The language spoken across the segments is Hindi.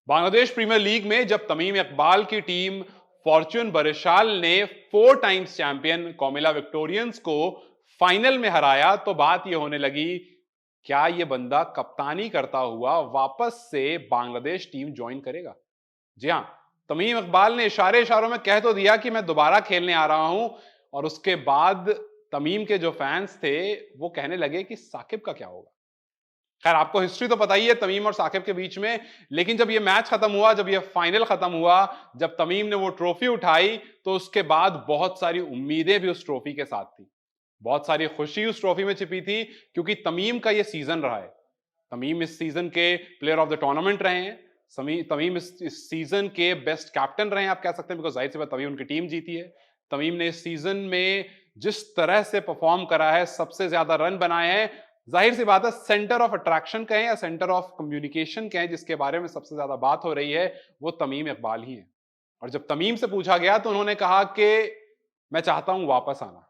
बांग्लादेश प्रीमियर लीग में जब तमीम इकबाल की टीम फॉर्च्यून बरिशाल ने 4 टाइम्स चैंपियन कोमिला विक्टोरियंस को फाइनल में हराया तो बात यह होने लगी, क्या यह बंदा कप्तानी करता हुआ वापस से बांग्लादेश टीम ज्वाइन करेगा। जी हां, तमीम इकबाल ने इशारे इशारों में कह तो दिया कि मैं दोबारा खेलने आ रहा हूं, और उसके बाद तमीम के जो फैंस थे वो कहने लगे कि साकिब का क्या होगा। खैर, आपको हिस्ट्री तो पता ही है तमीम और साकिब के बीच में, लेकिन जब ये मैच खत्म हुआ, जब ये फाइनल खत्म हुआ, जब तमीम ने वो ट्रॉफी उठाई, तो उसके बाद बहुत सारी उम्मीदें भी उस ट्रॉफी के साथ थी। बहुत सारी खुशी उस ट्रॉफी में छिपी थी, क्योंकि तमीम का ये सीजन रहा है। तमीम इस सीजन के प्लेयर ऑफ द टूर्नामेंट रहे हैं। तमीम इस सीजन के बेस्ट कैप्टन रहे हैं, आप कह सकते हैं, बिकॉज जाहिर सी बात तभी उनकी टीम जीती है। तमीम ने इस सीजन में जिस तरह से परफॉर्म करा है, सबसे ज्यादा रन बनाए हैं, जाहिर सी बात है सेंटर ऑफ अट्रैक्शन कहें या सेंटर ऑफ कम्युनिकेशन कहें, जिसके बारे में सबसे ज्यादा बात हो रही है, वो तमीम इकबाल ही है। और जब तमीम से पूछा गया तो उन्होंने कहा कि मैं चाहता हूं वापस आना।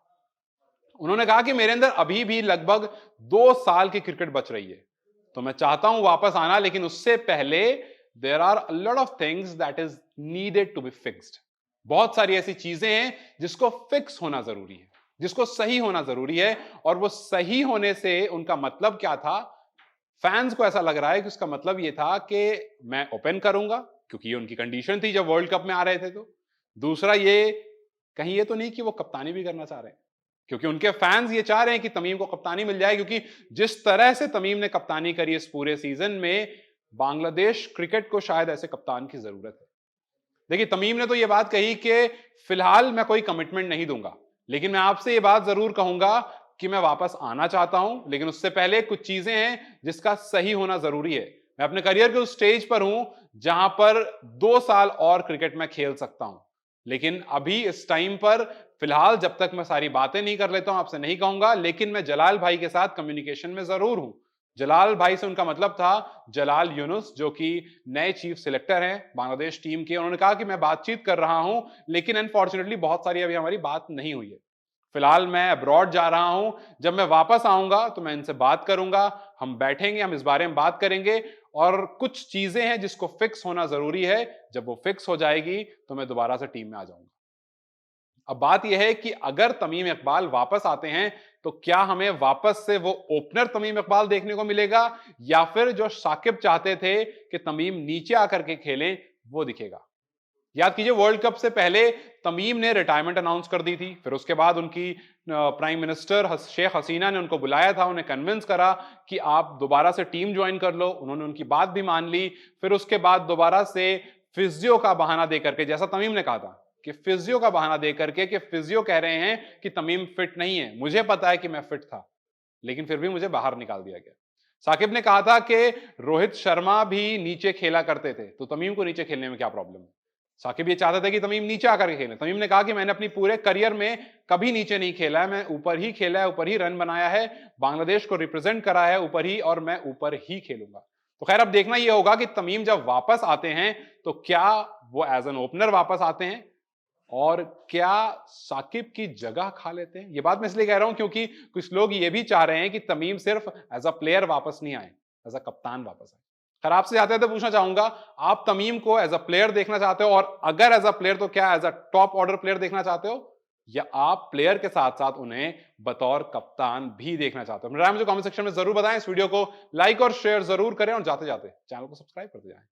उन्होंने कहा कि मेरे अंदर अभी भी लगभग 2 साल की क्रिकेट बच रही है, तो मैं चाहता हूं वापस आना, लेकिन उससे पहले there are a lot of things that is needed to be fixed. बहुत सारी ऐसी चीजें हैं जिसको फिक्स होना जरूरी है, जिसको सही होना जरूरी है। और वो सही होने से उनका मतलब क्या था, फैंस को ऐसा लग रहा है कि उसका मतलब ये था कि मैं ओपन करूंगा, क्योंकि ये उनकी कंडीशन थी जब वर्ल्ड कप में आ रहे थे। तो दूसरा, ये कहीं ये तो नहीं कि वो कप्तानी भी करना चाह रहे हैं, क्योंकि उनके फैंस ये चाह रहे हैं कि तमीम को कप्तानी मिल जाए, क्योंकि जिस तरह से तमीम ने कप्तानी करी इस पूरे सीजन में, बांग्लादेश क्रिकेट को शायद ऐसे कप्तान की जरूरत है। देखिए, तमीम ने तो ये बात कही कि फिलहाल मैं कोई कमिटमेंट नहीं दूंगा, लेकिन मैं आपसे ये बात जरूर कहूंगा कि मैं वापस आना चाहता हूं, लेकिन उससे पहले कुछ चीजें हैं जिसका सही होना जरूरी है। मैं अपने करियर के उस स्टेज पर हूं जहां पर 2 साल और क्रिकेट में खेल सकता हूं, लेकिन अभी इस टाइम पर फिलहाल जब तक मैं सारी बातें नहीं कर लेता हूं, आपसे नहीं कहूंगा, लेकिन मैं जलाल भाई के साथ कम्युनिकेशन में जरूर हूं। जलाल भाई से उनका मतलब था जलाल यूनुस, जो कि नए चीफ सिलेक्टर हैं बांग्लादेश टीम के। उन्होंने कहा कि मैं बातचीत कर रहा हूं, लेकिन अनफॉर्चुनेटली बहुत सारी अभी हमारी बात नहीं हुई है। फिलहाल मैं अब्रॉड जा रहा हूं, जब मैं वापस आऊंगा तो मैं इनसे बात करूंगा, हम बैठेंगे, हम इस बारे में बात करेंगे, और कुछ चीजें हैं जिसको फिक्स होना जरूरी है। जब वो फिक्स हो जाएगी तो मैं दोबारा से टीम में आ जाऊंगा। अब बात यह है कि अगर तमीम इकबाल वापस आते हैं तो क्या हमें वापस से वो ओपनर तमीम इकबाल देखने को मिलेगा, या फिर जो साकिब चाहते थे कि तमीम नीचे आकर के खेलें, वो दिखेगा। याद कीजिए, वर्ल्ड कप से पहले तमीम ने रिटायरमेंट अनाउंस कर दी थी, फिर उसके बाद उनकी प्राइम मिनिस्टर शेख हसीना ने उनको बुलाया था, उन्हें कन्विंस करा कि आप दोबारा से टीम ज्वाइन कर लो। उन्होंने उनकी बात भी मान ली। फिर उसके बाद दोबारा से फिजियो का बहाना देकर के, जैसा तमीम ने कहा था कि फिजियो का बहाना देकर के, कि फिजियो कह रहे हैं कि तमीम फिट नहीं है। मुझे पता है कि मैं फिट था, लेकिन फिर भी मुझे बाहर निकाल दिया गया। साकिब ने कहा था कि रोहित शर्मा भी नीचे खेला करते थे, तो तमीम को नीचे खेलने में क्या प्रॉब्लम है। साकिब ये चाहते थे कि तमीम नीचे आकर के खेले। तमीम ने कहा कि मैंने अपनी पूरे करियर में कभी नीचे नहीं खेला है, मैं ऊपर ही खेला है, ऊपर ही रन बनाया है, बांग्लादेश को रिप्रेजेंट करा है ऊपर ही, और मैं ऊपर ही खेलूंगा। तो खैर, अब देखना यह होगा कि तमीम जब वापस आते हैं तो क्या वो एज एन ओपनर वापस आते हैं, और क्या साकिब की जगह खा लेते हैं। ये बात मैं इसलिए कह रहा हूं क्योंकि कुछ लोग ये भी चाह रहे हैं कि तमीम सिर्फ एज अ प्लेयर वापस नहीं आए, एज अ कप्तान वापस आए। खैर, आपसे जाते जाते पूछना चाहूंगा, आप तमीम को एज अ प्लेयर देखना चाहते हो, और अगर एज अ प्लेयर तो क्या as a top order player देखना चाहते हो, या आप प्लेयर के साथ साथ उन्हें बतौर कप्तान भी देखना चाहते हो। मेरा मुझे कमेंट सेक्शन में जरूर बताएं। इस वीडियो को लाइक और शेयर जरूर करें, और जाते जाते चैनल को सब्सक्राइब करते जाएं।